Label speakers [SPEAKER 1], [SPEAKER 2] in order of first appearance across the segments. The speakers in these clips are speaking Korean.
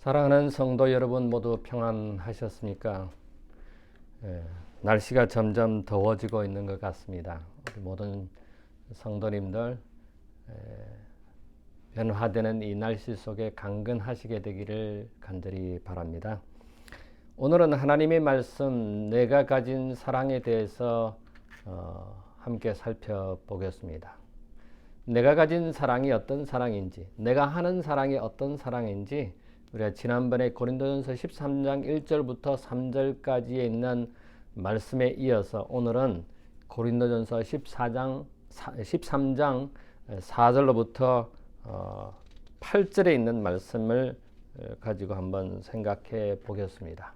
[SPEAKER 1] 사랑하는 성도 여러분 모두 평안하셨습니까? 날씨가 점점 더워지고 있는 것 같습니다. 우리 모든 성도님들 변화되는 이 날씨 속에 강건하시게 되기를 간절히 바랍니다. 오늘은 하나님의 말씀 내가 가진 사랑에 대해서 함께 살펴보겠습니다. 내가 가진 사랑이 어떤 사랑인지, 내가 하는 사랑이 어떤 사랑인지 우리가 지난번에 고린도전서 13장 1절부터 3절까지에 있는 말씀에 이어서 오늘은 고린도전서 13장 4절로부터 8절에 있는 말씀을 가지고 한번 생각해 보겠습니다.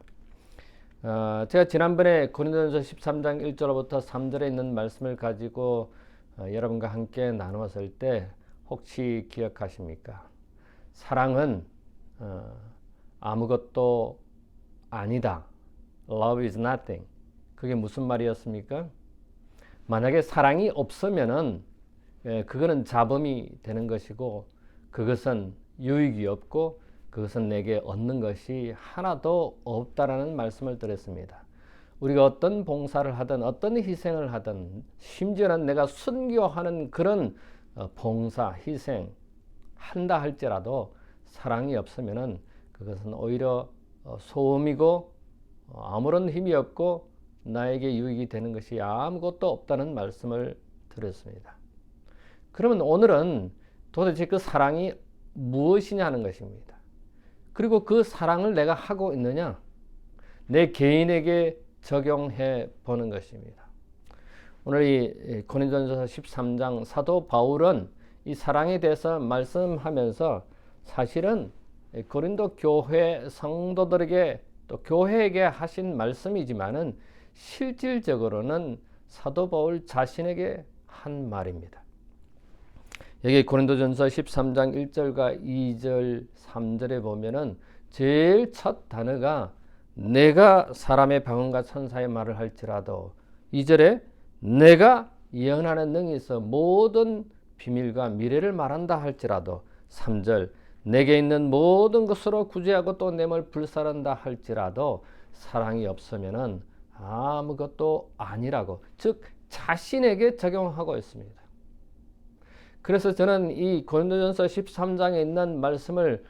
[SPEAKER 1] 제가 지난번에 고린도전서 13장 1절로부터 3절에 있는 말씀을 가지고 여러분과 함께 나누었을 때 혹시 기억하십니까? 사랑은 아무것도 아니다. Love is nothing. 그게 무슨 말이었습니까? 만약에 사랑이 없으면은 그거는 잡음이 되는 것이고 그것은 유익이 없고 그것은 내게 얻는 것이 하나도 없다라는 말씀을 드렸습니다. 우리가 어떤 봉사를 하든 어떤 희생을 하든 심지어는 내가 순교하는 그런 봉사, 희생 한다 할지라도 사랑이 없으면은 그것은 오히려 소음이고 아무런 힘이 없고 나에게 유익이 되는 것이 아무것도 없다는 말씀을 드렸습니다. 그러면 오늘은 도대체 그 사랑이 무엇이냐 하는 것입니다. 그리고 그 사랑을 내가 하고 있느냐? 내 개인에게 적용해 보는 것입니다. 오늘 이 고린도전서 13장 사도 바울은 이 사랑에 대해서 말씀하면서 사실은 고린도 교회 성도들에게 또 교회에게 하신 말씀이지만은 실질적으로는 사도 바울 자신에게 한 말입니다. 여기 고린도전서 13장 1절과 2절, 3절에 보면은 제일 첫 단어가 내가 사람의 방언과 천사의 말을 할지라도 2절에 내가 예언하는 능이 있어 모든 비밀과 미래를 말한다 할지라도 3절 내게 있는 모든 것으로 구제하고 또 내 몸을 불사른다 할지라도 사랑이 없으면은 아무것도 아니라고 즉 자신에게 적용하고 있습니다. 그래서 저는 이 고린도전서 13장에 있는 말씀을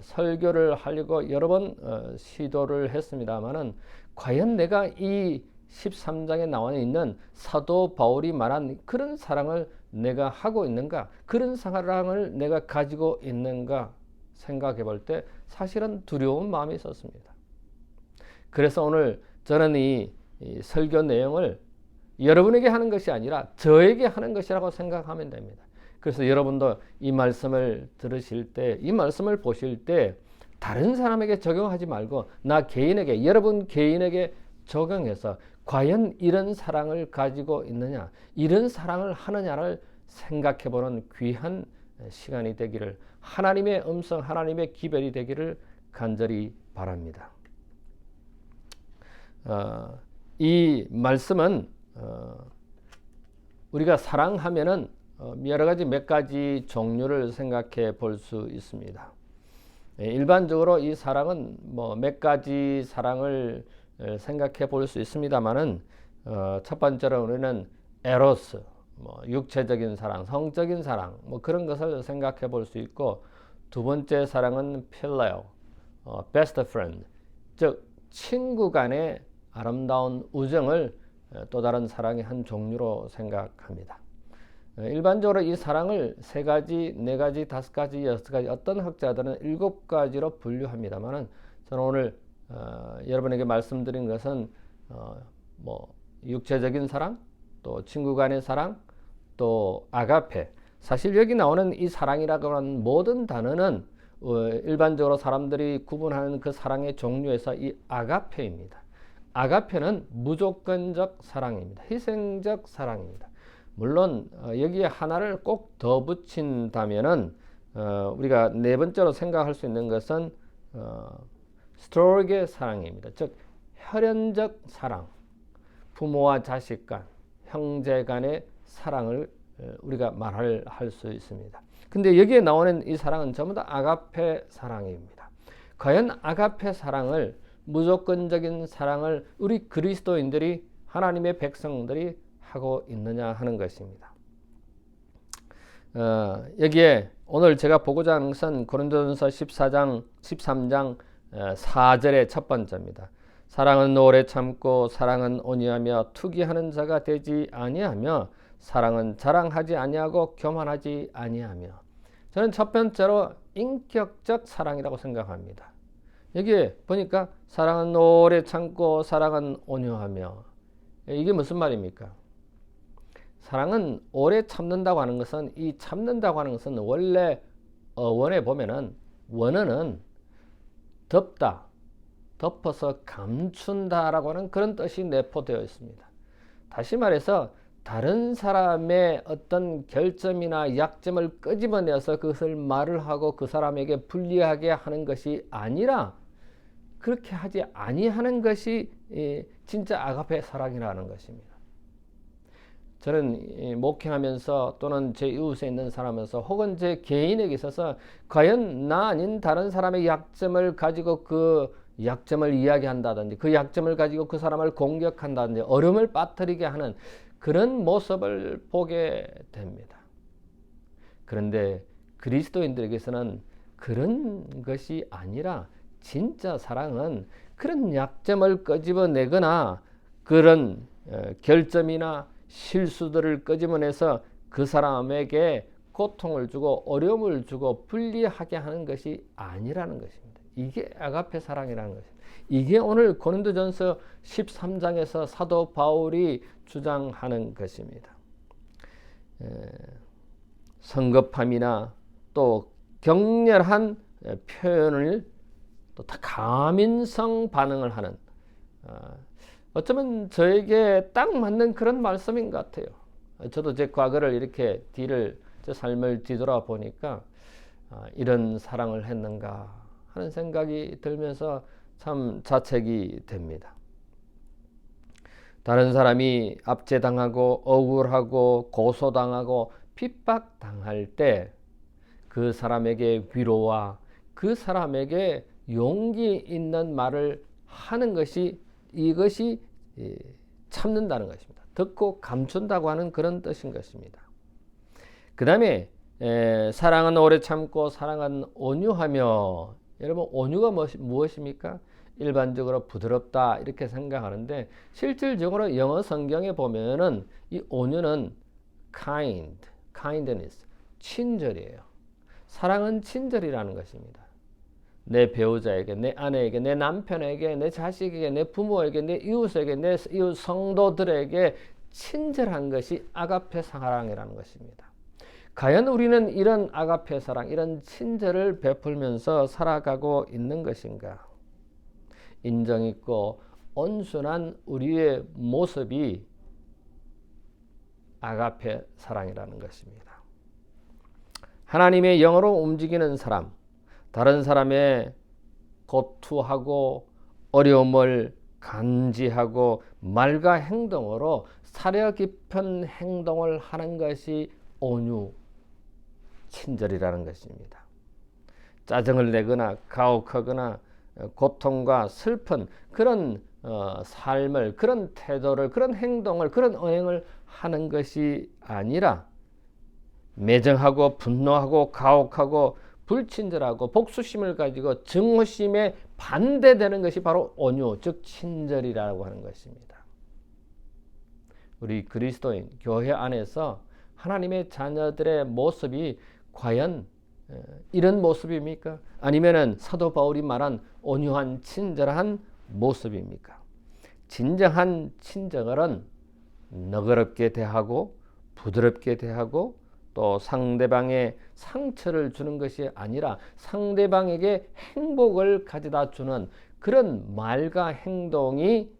[SPEAKER 1] 설교를 하려고 여러 번 시도를 했습니다만은 과연 내가 이 13장에 나와 있는 사도 바울이 말한 그런 사랑을 내가 하고 있는가? 그런 사랑을 내가 가지고 있는가? 생각해 볼 때 사실은 두려운 마음이 있었습니다. 그래서 오늘 저는 이 설교 내용을 여러분에게 하는 것이 아니라 저에게 하는 것이라고 생각하면 됩니다. 그래서 여러분도 이 말씀을 들으실 때, 이 말씀을 보실 때 다른 사람에게 적용하지 말고 나 개인에게, 여러분 개인에게 적용해서 과연 이런 사랑을 가지고 있느냐, 이런 사랑을 하느냐를 생각해 보는 귀한 시간이 되기를, 하나님의 음성, 하나님의 기별이 되기를 간절히 바랍니다. 이 말씀은 우리가 사랑하면은 여러 가지 몇 가지 종류를 생각해 볼 수 있습니다. 일반적으로 이 사랑은 뭐 몇 가지 사랑을 생각해 볼 수 있습니다만은 첫 번째로 우리는 에로스, 뭐 육체적인 사랑, 성적인 사랑, 뭐 그런 것을 생각해 볼 수 있고, 두 번째 사랑은 필레오, 베스트 프렌드, 즉 친구 간의 아름다운 우정을 또 다른 사랑의 한 종류로 생각합니다. 일반적으로 이 사랑을 세 가지, 네 가지, 다섯 가지, 여섯 가지, 어떤 학자들은 일곱 가지로 분류합니다만은 저는 오늘 여러분에게 말씀드린 것은 뭐 육체적인 사랑, 또 친구 간의 사랑, 또 아가페. 사실 여기 나오는 이 사랑이라고 하는 모든 단어는 일반적으로 사람들이 구분하는 그 사랑의 종류에서 이 아가페입니다. 아가페는 무조건적 사랑입니다. 희생적 사랑입니다. 물론 여기에 하나를 꼭 더 붙인다면은 우리가 네 번째로 생각할 수 있는 것은 스토릭의 사랑입니다. 즉 혈연적 사랑, 부모와 자식 간, 형제 간의 사랑을 우리가 말할 수 있습니다. 근데 여기에 나오는 이 사랑은 전부 다 아가페 사랑입니다. 과연 아가페 사랑을, 무조건적인 사랑을 우리 그리스도인들이, 하나님의 백성들이 하고 있느냐 하는 것입니다. 여기에 오늘 제가 보고자 하는 것은 고린도전서 13장 4절의 첫 번째입니다. 사랑은 오래 참고 사랑은 온유하며 투기하는 자가 되지 아니하며 사랑은 자랑하지 아니하고 교만하지 아니하며. 저는 첫 번째로 인격적 사랑이라고 생각합니다. 여기에 보니까 사랑은 오래 참고 사랑은 온유하며, 이게 무슨 말입니까? 사랑은 오래 참는다고 하는 것은, 이 참는다고 하는 것은 원래 원에 보면은 원어는 덮다, 덮어서 감춘다라고 하는 그런 뜻이 내포되어 있습니다. 다시 말해서 다른 사람의 어떤 결점이나 약점을 끄집어내서 그것을 말을 하고 그 사람에게 불리하게 하는 것이 아니라, 그렇게 하지 아니하는 것이 진짜 아가페 사랑이라는 것입니다. 저는 목회하면서 또는 제 이웃에 있는 사람에서 혹은 제 개인에게 있어서 과연 나 아닌 다른 사람의 약점을 가지고 그 약점을 이야기한다든지, 그 약점을 가지고 그 사람을 공격한다든지, 어려움을 빠뜨리게 하는 그런 모습을 보게 됩니다. 그런데 그리스도인들에게서는 그런 것이 아니라, 진짜 사랑은 그런 약점을 끄집어내거나 그런 결점이나 실수들을 끄집어내서 그 사람에게 고통을 주고 어려움을 주고 불리하게 하는 것이 아니라는 것입니다. 이게 아가페 사랑이라는 것입니다. 이게 오늘 고린도전서 13장에서 사도 바울이 주장하는 것입니다. 성급함이나 또 격렬한 표현을, 또 가민성 반응을 하는, 어쩌면 저에게 딱 맞는 그런 말씀인 것 같아요. 저도 제 과거를 이렇게 제 삶을 뒤돌아보니까 이런 사랑을 했는가 하는 생각이 들면서 참 자책이 됩니다. 다른 사람이 압제당하고 억울하고 고소당하고 핍박당할 때 그 사람에게 위로와 그 사람에게 용기 있는 말을 하는 것이, 이것이 참는다는 것입니다. 듣고 감춘다고 하는 그런 뜻인 것입니다. 그 다음에 사랑은 오래 참고 사랑은 온유하며. 여러분, 온유가 무엇입니까? 일반적으로 부드럽다 이렇게 생각하는데, 실질적으로 영어 성경에 보면은 이 온유는 kindness, 친절이에요. 사랑은 친절이라는 것입니다. 내 배우자에게, 내 아내에게, 내 남편에게, 내 자식에게, 내 부모에게, 내 이웃에게, 내 이웃 성도들에게 친절한 것이 아가페 사랑이라는 것입니다. 과연 우리는 이런 아가페 사랑, 이런 친절을 베풀면서 살아가고 있는 것인가? 인정 있고 온순한 우리의 모습이 아가페 사랑이라는 것입니다. 하나님의 영으로 움직이는 사람, 다른 사람의 고투하고 어려움을 감지하고 말과 행동으로 사려 깊은 행동을 하는 것이 온유, 친절이라는 것입니다. 짜증을 내거나 가혹하거나 고통과 슬픈 그런 삶을, 그런 태도를, 그런 행동을, 그런 언행을 하는 것이 아니라, 매정하고 분노하고 가혹하고 불친절하고 복수심을 가지고 증오심에 반대되는 것이 바로 온유, 즉 친절이라고 하는 것입니다. 우리 그리스도인 교회 안에서 하나님의 자녀들의 모습이 과연 이런 모습입니까? 아니면은 사도 바울이 말한 온유한 친절한 모습입니까? 진정한 친절은 너그럽게 대하고 부드럽게 대하고, 또 상대방의 상처를 주는 것이 아니라 상대방에게 행복을 가져다 주는 그런 말과 행동이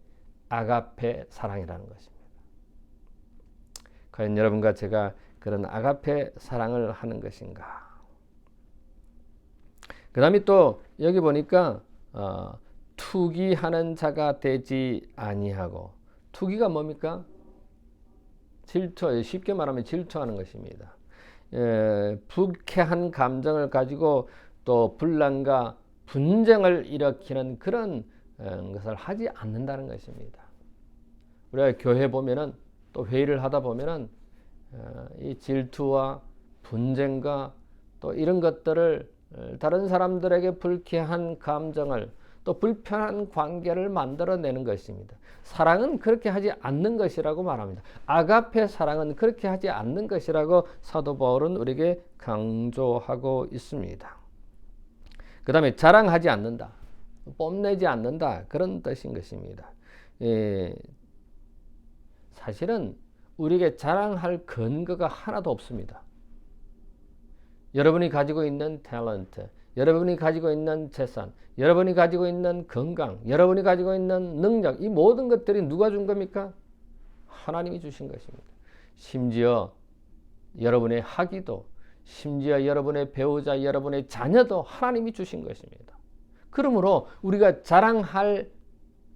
[SPEAKER 1] 아가페 사랑이라는 것입니다. 과연 여러분과 제가 그런 아가페 사랑을 하는 것인가? 그 다음에 또 여기 보니까 투기하는 자가 되지 아니하고. 투기가 뭡니까? 질투, 쉽게 말하면 질투하는 것입니다. 불쾌한 감정을 가지고 또 분란과 분쟁을 일으키는 그런 것을 하지 않는다는 것입니다. 우리가 교회 보면은 또 회의를 하다 보면은 이 질투와 분쟁과 또 이런 것들을 다른 사람들에게 불쾌한 감정을 또 불편한 관계를 만들어내는 것입니다. 사랑은 그렇게 하지 않는 것이라고 말합니다. 아가페 사랑은 그렇게 하지 않는 것이라고 사도 바울은 우리에게 강조하고 있습니다. 그 다음에 자랑하지 않는다, 뽐내지 않는다, 그런 뜻인 것입니다. 사실은 우리에게 자랑할 근거가 하나도 없습니다. 여러분이 가지고 있는 탤런트, 여러분이 가지고 있는 재산, 여러분이 가지고 있는 건강, 여러분이 가지고 있는 능력, 이 모든 것들이 누가 준 겁니까? 하나님이 주신 것입니다. 심지어 여러분의 학위도, 심지어 여러분의 배우자, 여러분의 자녀도 하나님이 주신 것입니다. 그러므로 우리가 자랑할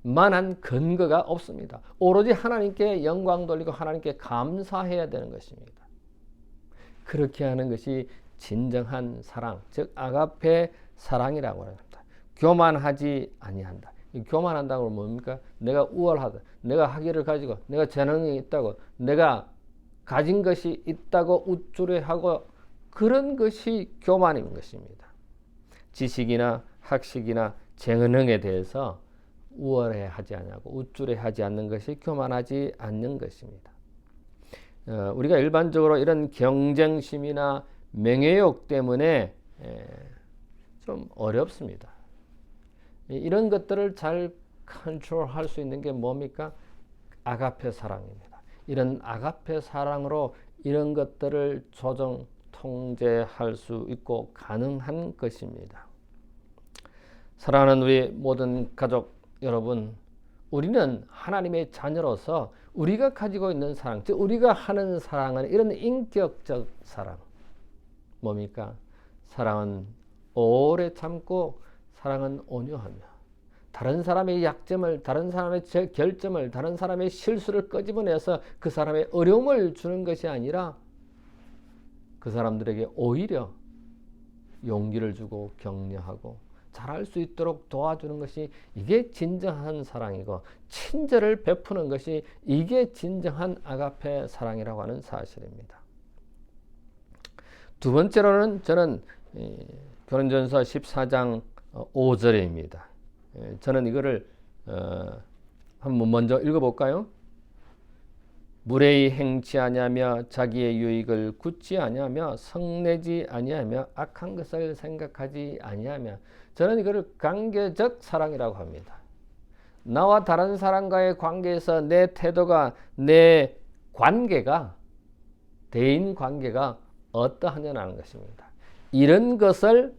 [SPEAKER 1] 만한 근거가 없습니다. 오로지 하나님께 영광 돌리고 하나님께 감사해야 되는 것입니다. 그렇게 하는 것이 진정한 사랑, 즉 아가페 사랑이라고 합니다. 교만하지 아니한다. 교만한다고 뭡니까? 내가 우월하다, 내가 학위를 가지고, 내가 재능이 있다고, 내가 가진 것이 있다고 우쭐해하고, 그런 것이 교만인 것입니다. 지식이나 학식이나 재능에 대해서 우월해하지 않고 우쭐해하지 않는 것이 교만하지 않는 것입니다. 우리가 일반적으로 이런 경쟁심이나 명예욕 때문에 좀 어렵습니다. 이런 것들을 잘 컨트롤할 수 있는 게 뭡니까? 아가페 사랑입니다. 이런 아가페 사랑으로 이런 것들을 조정, 통제할 수 있고 가능한 것입니다. 사랑하는 우리 모든 가족 여러분, 우리는 하나님의 자녀로서 우리가 가지고 있는 사랑, 즉 우리가 하는 사랑은 이런 인격적 사랑. 뭡니까? 사랑은 오래 참고, 사랑은 온유하며, 다른 사람의 약점을, 다른 사람의 결점을, 다른 사람의 실수를 끄집어내서 그 사람의 어려움을 주는 것이 아니라 그 사람들에게 오히려 용기를 주고 격려하고 잘할 수 있도록 도와주는 것이, 이게 진정한 사랑이고, 친절을 베푸는 것이 이게 진정한 아가페 사랑이라고 하는 사실입니다. 두 번째로는 저는 고린도전서 14장 5절입니다. 저는 이거를 한번 먼저 읽어볼까요? 무례히 행치 아니하며 자기의 유익을 굳지 아니하며 성내지 아니하며 악한 것을 생각하지 아니하며, 저는 이거를 관계적 사랑이라고 합니다. 나와 다른 사람과의 관계에서 내 태도가, 내 관계가, 대인 관계가 어떠하냐는 것입니다. 이런 것을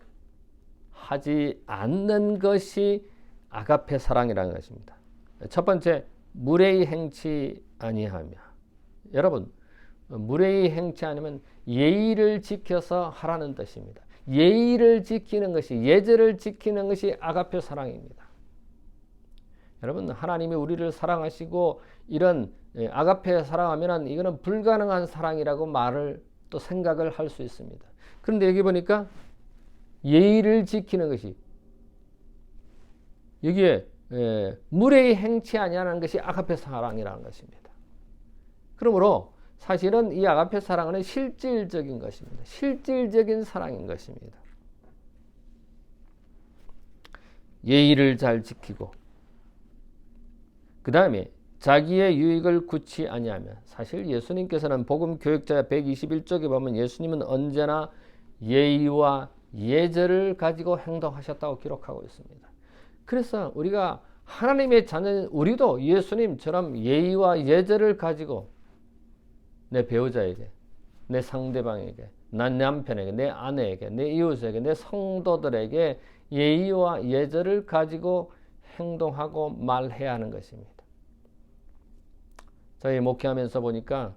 [SPEAKER 1] 하지 않는 것이 아가페 사랑이라는 것입니다. 첫 번째, 무례히 행치 아니하며. 여러분, 무례히 행치 않으면 예의를 지켜서 하라는 뜻입니다. 예의를 지키는 것이, 예절을 지키는 것이 아가페 사랑입니다. 여러분, 하나님이 우리를 사랑하시고 이런 아가페 사랑하면 이거는 불가능한 사랑이라고 말을 또 생각을 할 수 있습니다. 그런데 여기 보니까 예의를 지키는 것이, 여기에 무례히 행치 아니하는 것이 아가페 사랑이라는 것입니다. 그러므로 사실은 이 아가페 사랑은 실질적인 것입니다. 실질적인 사랑인 것입니다. 예의를 잘 지키고, 그 다음에 자기의 유익을 굳지 아니하며. 사실 예수님께서는 복음 교육자 121쪽에 보면 예수님은 언제나 예의와 예절을 가지고 행동하셨다고 기록하고 있습니다. 그래서 우리가 하나님의 자녀인 우리도 예수님처럼 예의와 예절을 가지고 내 배우자에게, 내 상대방에게, 내 남편에게, 내 아내에게, 내 이웃에게, 내 성도들에게 예의와 예절을 가지고 행동하고 말해야 하는 것입니다. 저희 목회하면서 보니까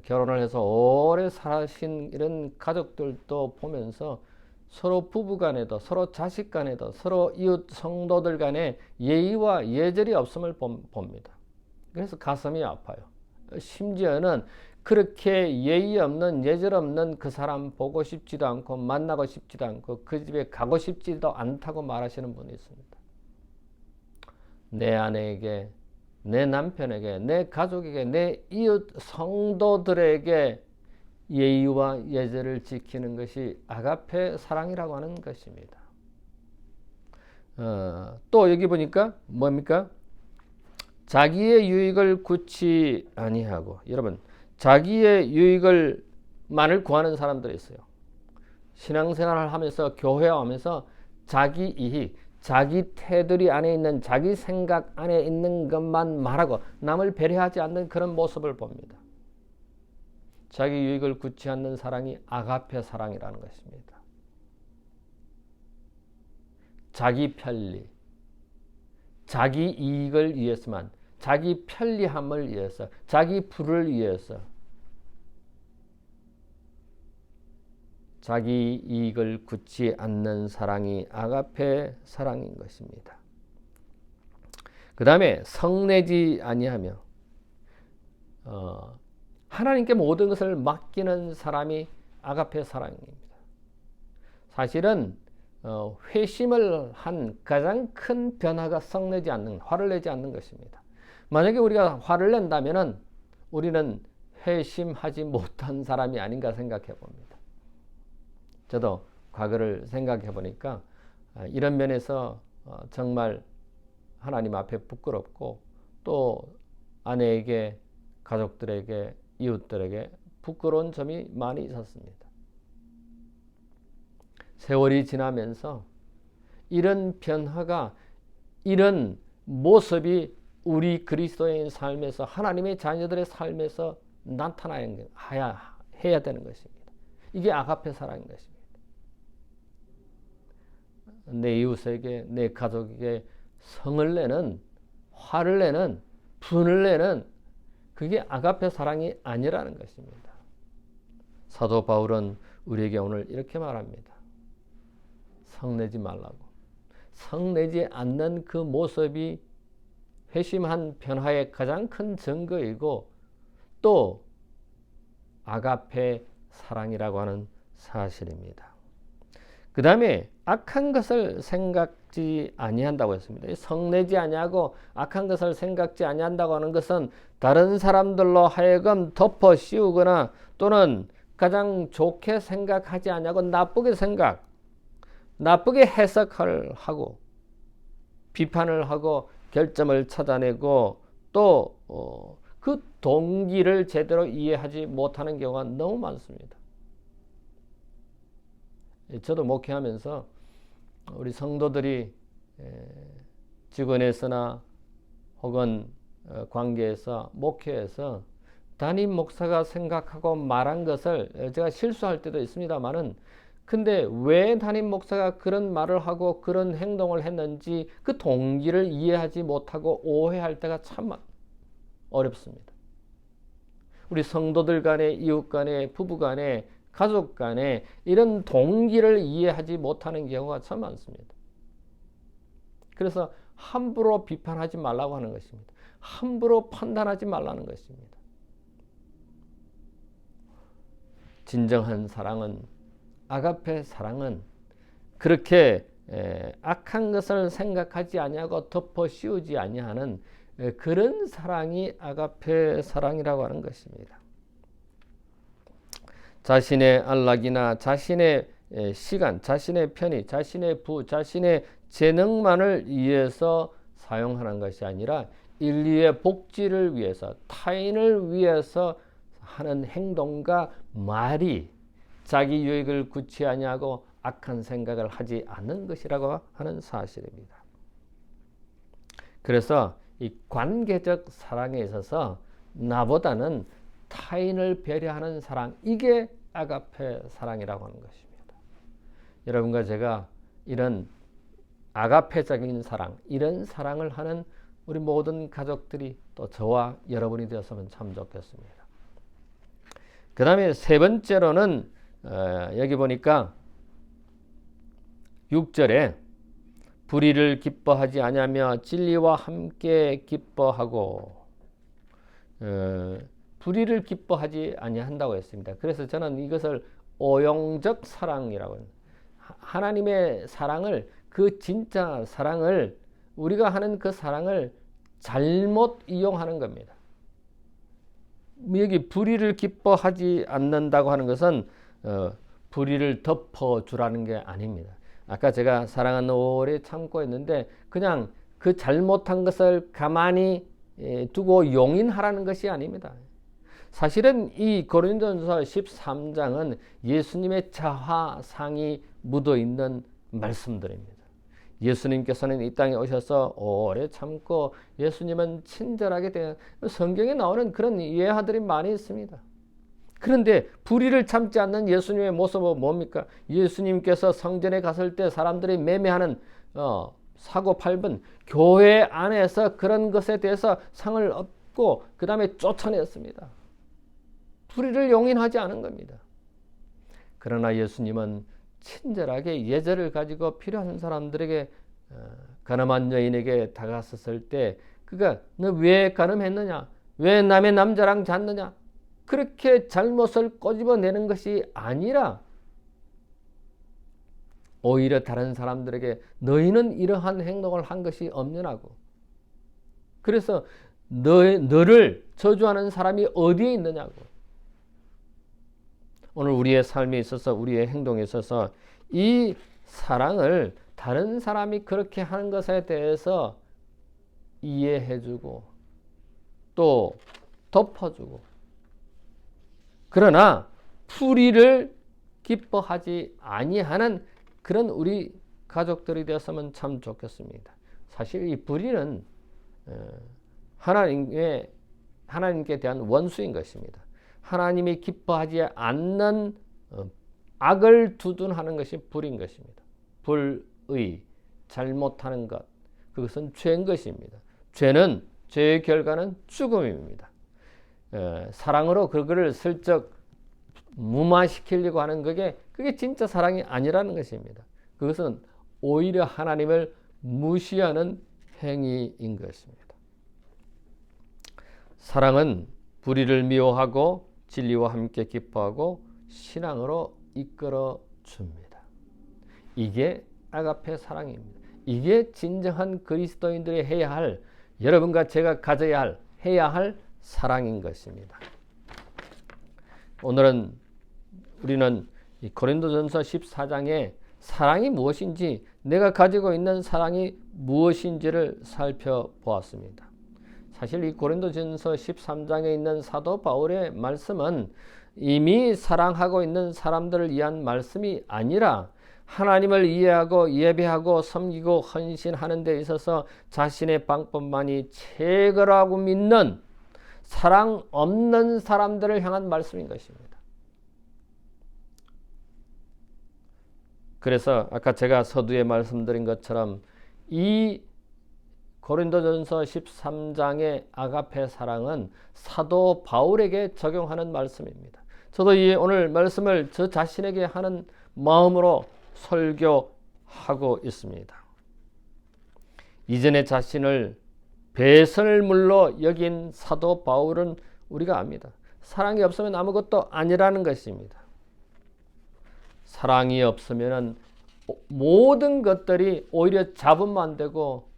[SPEAKER 1] 결혼을 해서 오래 사신 이런 가족들도 보면서 서로 부부 간에도, 서로 자식 간에도, 서로 이웃 성도들 간에 예의와 예절이 없음을 봅니다. 그래서 가슴이 아파요. 심지어는 그렇게 예의 없는 예절 없는 그 사람 보고 싶지도 않고 만나고 싶지도 않고 그 집에 가고 싶지도 않다고 말하시는 분이 있습니다. 내 아내에게, 내 남편에게, 내 가족에게, 내 이웃 성도들에게 예의와 예절을 지키는 것이 아가페 사랑이라고 하는 것입니다. 또 여기 보니까 뭡니까? 자기의 유익을 구치 아니하고, 여러분 자기의 유익을 만을 구하는 사람들이 있어요. 신앙생활을 하면서 교회 하면서 자기 이익, 자기 테두리 안에 있는 자기 생각 안에 있는 것만 말하고 남을 배려하지 않는 그런 모습을 봅니다. 자기 유익을 구치 않는 사랑이 아가페 사랑이라는 것입니다. 자기 편리, 자기 이익을 위해서만, 자기 편리함을 위해서, 자기 부를 위해서, 자기 이익을 굳지 않는 사랑이 아가페 사랑인 것입니다. 그 다음에 성내지 아니하며 하나님께 모든 것을 맡기는 사람이 아가페 사랑입니다. 사실은 회심을 한 가장 큰 변화가 성내지 않는, 화를 내지 않는 것입니다. 만약에 우리가 화를 낸다면 우리는 회심하지 못한 사람이 아닌가 생각해 봅니다. 저도 과거를 생각해 보니까 이런 면에서 정말 하나님 앞에 부끄럽고 또 아내에게, 가족들에게, 이웃들에게 부끄러운 점이 많이 있었습니다. 세월이 지나면서 이런 변화가, 이런 모습이 우리 그리스도인 삶에서, 하나님의 자녀들의 삶에서 나타나야 되는 것입니다. 이게 아가페 사랑인 것입니다. 내 이웃에게, 내 가족에게 성을 내는, 화를 내는, 분을 내는, 그게 아가페 사랑이 아니라는 것입니다. 사도 바울은 우리에게 오늘 이렇게 말합니다. 성내지 말라고. 성내지 않는 그 모습이 회심한 변화의 가장 큰 증거이고 또 아가페 사랑이라고 하는 사실입니다. 그 다음에 악한 것을 생각지 아니한다고 했습니다. 성내지 아니하고 악한 것을 생각지 아니한다고 하는 것은 다른 사람들로 하여금 덮어 씌우거나 또는 가장 좋게 생각하지 아니하고 나쁘게 해석을 하고 비판을 하고 결점을 찾아내고 또 그 동기를 제대로 이해하지 못하는 경우가 너무 많습니다. 저도 목회하면서 우리 성도들이 직원에서나 혹은 관계에서, 목회에서 담임 목사가 생각하고 말한 것을 제가 실수할 때도 있습니다만은, 근데 왜 담임 목사가 그런 말을 하고 그런 행동을 했는지 그 동기를 이해하지 못하고 오해할 때가 참 어렵습니다. 우리 성도들 간에, 이웃 간에, 부부 간에, 가족 간에 이런 동기를 이해하지 못하는 경우가 참 많습니다. 그래서 함부로 비판하지 말라고 하는 것입니다. 함부로 판단하지 말라는 것입니다. 진정한 사랑은, 아가페 사랑은 그렇게 악한 것을 생각하지 아니하고 덮어 씌우지 아니하는 그런 사랑이 아가페 사랑이라고 하는 것입니다. 자신의 안락이나 자신의 시간, 자신의 편의, 자신의 부, 자신의 재능만을 위해서 사용하는 것이 아니라 인류의 복지를 위해서, 타인을 위해서 하는 행동과 말이 자기 유익을 구치 아니하고 악한 생각을 하지 않는 것이라고 하는 사실입니다. 그래서 이 관계적 사랑에 있어서 나보다는 타인을 배려하는 사랑, 이게 아가페 사랑이라고 하는 것입니다. 여러분과 제가 이런 아가페적인 사랑, 이런 사랑을 하는 우리 모든 가족들이 또 저와 여러분이 되었으면 참 좋겠습니다. 그 다음에 세 번째로는 여기 보니까 6절에 불의를 기뻐하지 아니하며 진리와 함께 기뻐하고, 불의를 기뻐하지 아니한다고 했습니다. 그래서 저는 이것을 오용적 사랑이라고 합니다. 하나님의 사랑을, 그 진짜 사랑을, 우리가 하는 그 사랑을 잘못 이용하는 겁니다. 여기 불의를 기뻐하지 않는다고 하는 것은 불의를 덮어주라는 게 아닙니다. 아까 제가 사랑은 오래 참고 했는데 그냥 그 잘못한 것을 가만히 두고 용인하라는 것이 아닙니다. 사실은 이 고린도전서 13장은 예수님의 자화상이 묻어있는 말씀들입니다. 예수님께서는 이 땅에 오셔서 오래 참고 예수님은 친절하게 대한, 성경에 나오는 그런 예화들이 많이 있습니다. 그런데 불의를 참지 않는 예수님의 모습은 뭡니까? 예수님께서 성전에 갔을 때 사람들이 매매하는 사고팔번, 교회 안에서 그런 것에 대해서 상을 얻고 그 다음에 쫓아냈습니다. 불의를 용인하지 않은 겁니다. 그러나 예수님은 친절하게 예절을 가지고 필요한 사람들에게, 가늠한 여인에게 다가섰을 때 그가 너 왜 가늠했느냐? 왜 남의 남자랑 잤느냐? 그렇게 잘못을 꼬집어내는 것이 아니라 오히려 다른 사람들에게 너희는 이러한 행동을 한 것이 없느냐고. 그래서 너를 저주하는 사람이 어디에 있느냐고. 오늘 우리의 삶에 있어서, 우리의 행동에 있어서 이 사랑을 다른 사람이 그렇게 하는 것에 대해서 이해해주고 또 덮어주고, 그러나 불의를 기뻐하지 아니하는 그런 우리 가족들이 되었으면 참 좋겠습니다. 사실 이 불의는 하나님께 대한 원수인 것입니다. 하나님이 기뻐하지 않는 악을 두둔하는 것이 불인 것입니다. 불의, 잘못하는 것, 그것은 죄인 것입니다. 죄의 결과는 죽음입니다. 사랑으로 그거를 슬쩍 무마시키려고 하는 그게 진짜 사랑이 아니라는 것입니다. 그것은 오히려 하나님을 무시하는 행위인 것입니다. 사랑은 불의를 미워하고 진리와 함께 기뻐하고 신앙으로 이끌어 줍니다. 이게 아가페 사랑입니다. 이게 진정한 그리스도인들이 해야 할, 여러분과 제가 가져야 할, 해야 할 사랑인 것입니다. 오늘은 우리는 이 고린도전서 14장에 사랑이 무엇인지, 내가 가지고 있는 사랑이 무엇인지를 살펴보았습니다. 사실 이 고린도전서 13장에 있는 사도 바울의 말씀은 이미 사랑하고 있는 사람들을 위한 말씀이 아니라 하나님을 이해하고 예배하고 섬기고 헌신하는 데 있어서 자신의 방법만이 최고라고 믿는 사랑 없는 사람들을 향한 말씀인 것입니다. 그래서 아까 제가 서두에 말씀드린 것처럼 이 고린도전서 13장의 아가페 사랑은 사도 바울에게 적용하는 말씀입니다. 저도 이 오늘 말씀을 저 자신에게 하는 마음으로 설교하고 있습니다. 이전에 자신을 배설물로 여긴 사도 바울은 우리가 압니다. 사랑이 없으면 아무것도 아니라는 것입니다. 사랑이 없으면 모든 것들이 오히려 잡음만 되고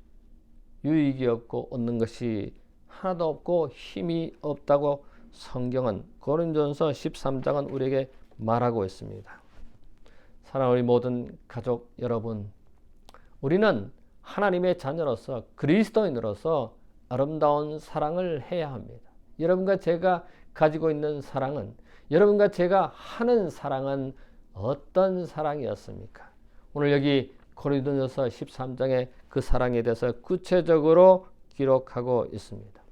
[SPEAKER 1] 유익이 없고 얻는 것이 하나도 없고 힘이 없다고 성경은, 고린도전서 13장은 우리에게 말하고 있습니다. 사랑하는 우리 모든 가족 여러분, 우리는 하나님의 자녀로서, 그리스도인으로서 아름다운 사랑을 해야 합니다. 여러분과 제가 가지고 있는 사랑은, 여러분과 제가 하는 사랑은 어떤 사랑이었습니까? 오늘 여기 고린도전서 13장에 그 사랑에 대해서 구체적으로 기록하고 있습니다.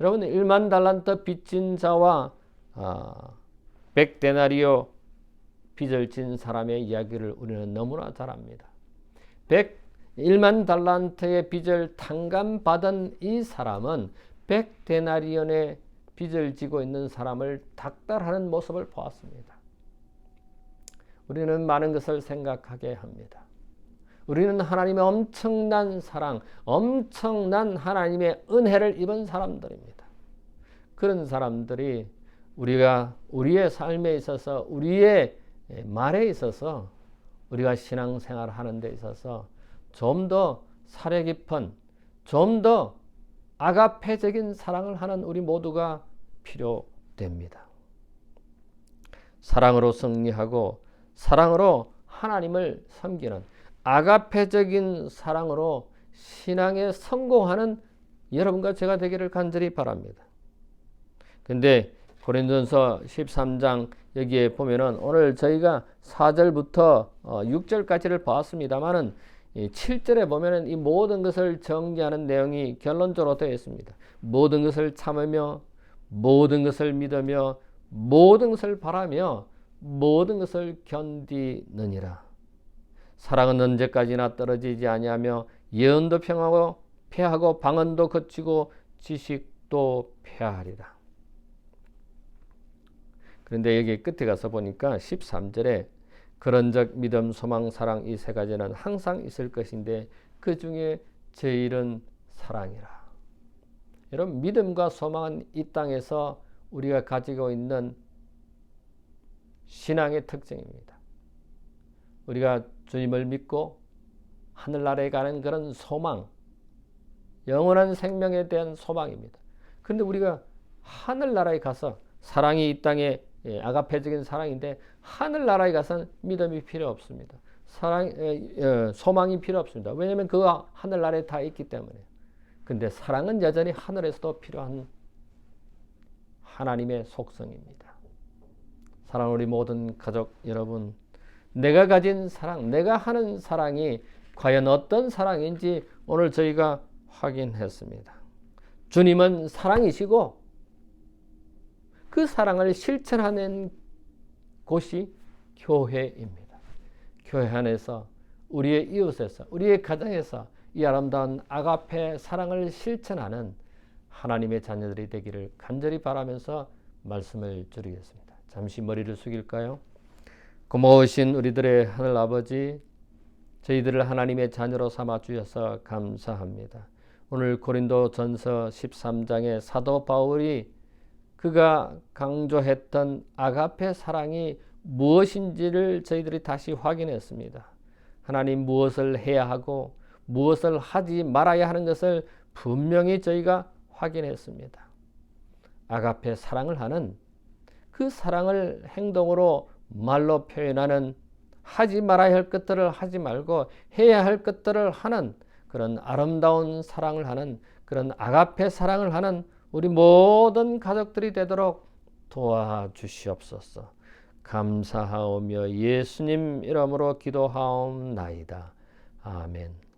[SPEAKER 1] 여러분, 1만 달란트 빚진 자와 100데나리오 빚을 진 사람의 이야기를 우리는 너무나 잘 압니다. 1만 달란트의 빚을 탕감받은 이 사람은 100데나리온의 빚을 지고 있는 사람을 닥달하는 모습을 보았습니다. 우리는 많은 것을 생각하게 합니다. 우리는 하나님의 엄청난 사랑, 엄청난 하나님의 은혜를 입은 사람들입니다. 그런 사람들이 우리가 우리의 삶에 있어서 우리의 말에 있어서 우리가 신앙생활 하는 데 있어서 좀 더 사려 깊은 좀 더 아가페적인 사랑을 하는 우리 모두가 필요됩니다. 사랑으로 승리하고 사랑으로 하나님을 섬기는 아가페적인 사랑으로 신앙에 성공하는 여러분과 제가 되기를 간절히 바랍니다. 근데 고린도전서 13장 여기에 보면은 오늘 저희가 4절부터 6절까지를 보았습니다만은 7절에 보면은 이 모든 것을 정리하는 내용이 결론적으로 되어 있습니다. 모든 것을 참으며 모든 것을 믿으며 모든 것을 바라며 모든 것을 견디느니라. 사랑은 언제까지나 떨어지지 아니하며 예언도 패하고 방언도 거치고 지식도 패하리라. 그런데 여기 끝에 가서 보니까 13절에 그런즉 믿음, 소망, 사랑 이 세 가지는 항상 있을 것인데 그 중에 제일은 사랑이라. 여러분, 믿음과 소망은 이 땅에서 우리가 가지고 있는 신앙의 특징입니다. 우리가 주님을 믿고 하늘나라에 가는 그런 소망, 영원한 생명에 대한 소망입니다. 그런데 우리가 하늘나라에 가서 사랑이 이 땅에 아가페적인 사랑인데 하늘나라에 가서는 믿음이 필요 없습니다. 소망이 필요 없습니다. 왜냐하면 그 하늘나라에 다 있기 때문에. 근데 사랑은 여전히 하늘에서도 필요한 하나님의 속성입니다. 사랑하는 우리 모든 가족 여러분, 내가 가진 사랑, 내가 하는 사랑이 과연 어떤 사랑인지 오늘 저희가 확인했습니다. 주님은 사랑이시고 그 사랑을 실천하는 곳이 교회입니다. 교회 안에서 우리의 이웃에서 우리의 가정에서 이 아름다운 아가페 사랑을 실천하는 하나님의 자녀들이 되기를 간절히 바라면서 말씀을 드리겠습니다. 잠시 머리를 숙일까요? 고마우신 우리들의 하늘 아버지, 저희들을 하나님의 자녀로 삼아 주셔서 감사합니다. 오늘 고린도전서 13장의 사도 바울이 그가 강조했던 아가페 사랑이 무엇인지를 저희들이 다시 확인했습니다. 하나님 무엇을 해야 하고 무엇을 하지 말아야 하는 것을 분명히 저희가 확인했습니다. 아가페 사랑을 하는 그 사랑을 행동으로 말로 표현하는 하지 말아야 할 것들을 하지 말고 해야 할 것들을 하는 그런 아름다운 사랑을 하는 그런 아가페 사랑을 하는 우리 모든 가족들이 되도록 도와주시옵소서. 감사하오며 예수님 이름으로 기도하옵나이다. 아멘.